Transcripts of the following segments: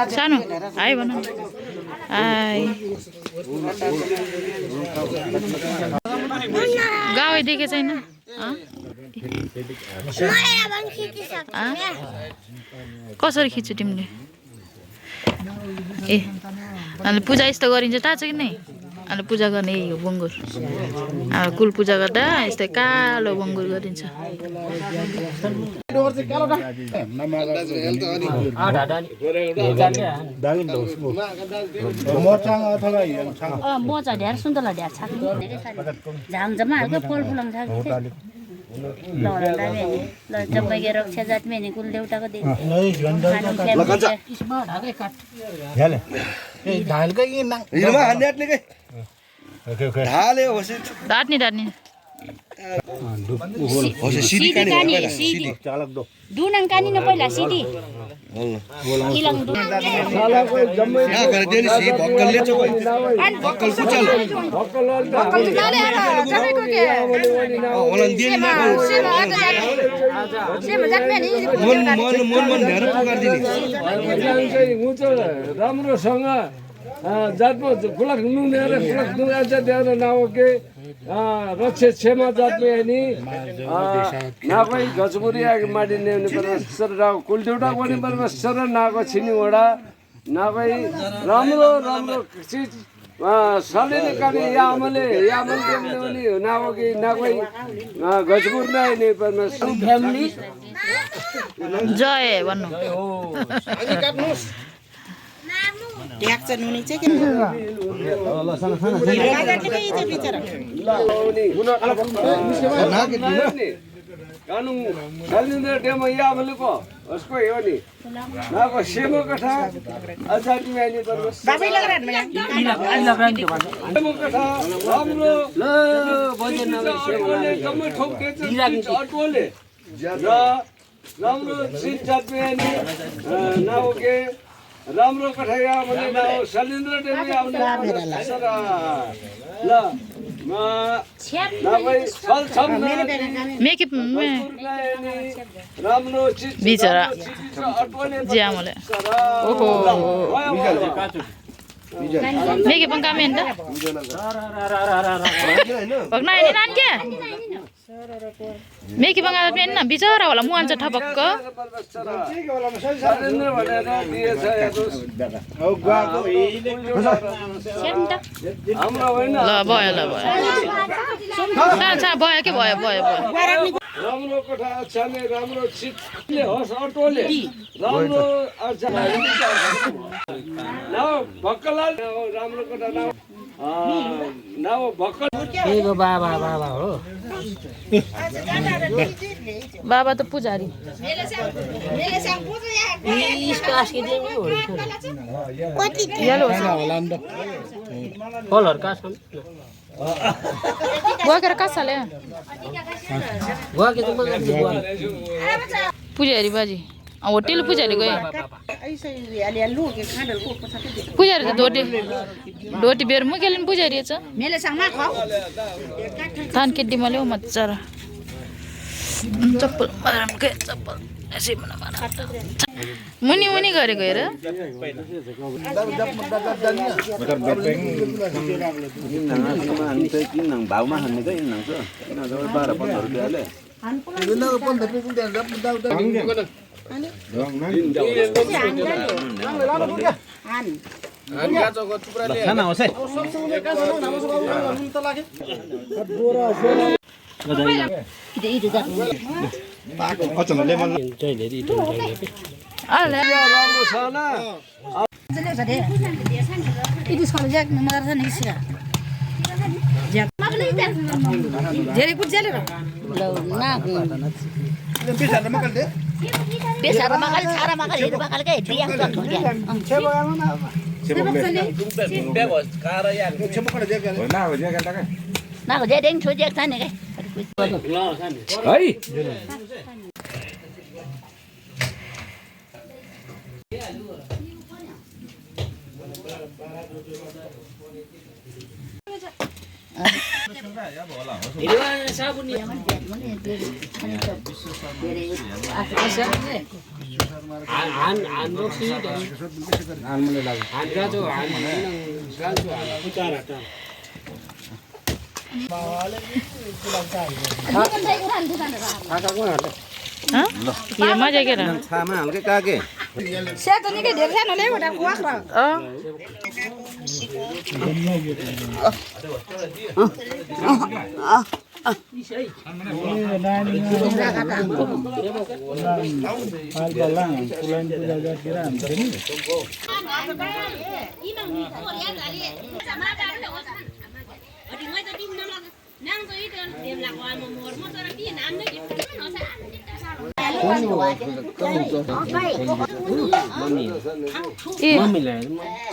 सानो आइ भन आइ गाउँ देखे छैन कसरी खिच्छु तिमीले ए अनि पूजा यस्तो गरिन्छ थाहा छ कि नै अनि पूजा गर्ने यही हो बङ्गुर कुल पूजा गर्दा यस्तै कालो बङ्गुर गरिन्छ मोचा ढ्यार सुन्तला ढ्यार छ झामझमा हाल्को फल फुलाउँछ जम्मै रक्षा जात में कुल देवता को दे दुनङ कानी न पहिला सिडी इलङ साला को जम्मै या गरे देनी सी भक्कल ले चोय भक्कल कुचल भक्कल जाले जम्मै को के होलन देनी सेम जम्मै नि मन धेर पुकार दिनी उचो राम्रोसँग जातमा फुलक नुनेर फुलक नुनेर देर नाउ के रक्षे छेमा जातले नि नाकै गजबुरी आगे माडी ने परमेश्वर राव कुल देउटा पनि परमेश्वर नाको छिनी वडा नाकै राम्रो राम्रो चीज सालेले काने यामले देमले पनि नाको कि नाकै गजबुर नै नि परमेश्वर फ्यामिली जय भन्नु अनि काट्नुस् ट्याक्छ नुनी चाहिँ के कानु कालिन्द्र डेमा यामलेको उसको हो नि नाको सेमो कथा आजादी आइले पर्वस बाबै लगरान सेमो कथा राम्रो ल बजेन सेमोले जम्मै ठोक दिन्छ अटोले र राम्रो सिट जातमे नि नाउ के राम्रो कठाया भने नाउ शैलेन्द्र देवी आउने ल नभई फल छम मेकअप राम्रो चीज बिचरा ज्यामले ओहो मेकअप काम हेर्दा भग्ना नि नान के मेकी बंगाल पेन न बिचरा होला मुहान छ ठपक्क शैलेन्द्र भनेर दिएछ औ गाको हाम्रो होइन ल भयो छ भयो के भयो राम्रो कोठा छाने राम्रो चितले होस् अटोले राम्रो अच्छा न भक्कलाल राम्रो कोठा न भक्कल एगो बाबा हो बाबा त पुजारी कलर का गएर कसले पुजारी बाजी होटल पुजारी गए पुजारी त डोटी बेर मुकेलिन पुजारी छ थान केटी मल्यो मजा चप्पल ऐसे मुनि गरेको हेर धेरै कुर्जेले र Biasa makan cara makan itu bakal kayak dia tuh dia. Nah, jadi yang cuci sana kayak. Hai. Iya mah aja kira. Sama halke kage. सेतो निकै धेरै सानो ल्यायो एउटा कुवाख र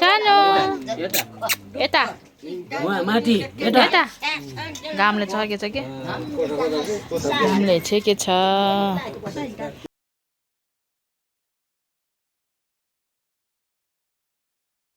सानो यता Mati. यता घामले छेकेछ के घामले छेकेछ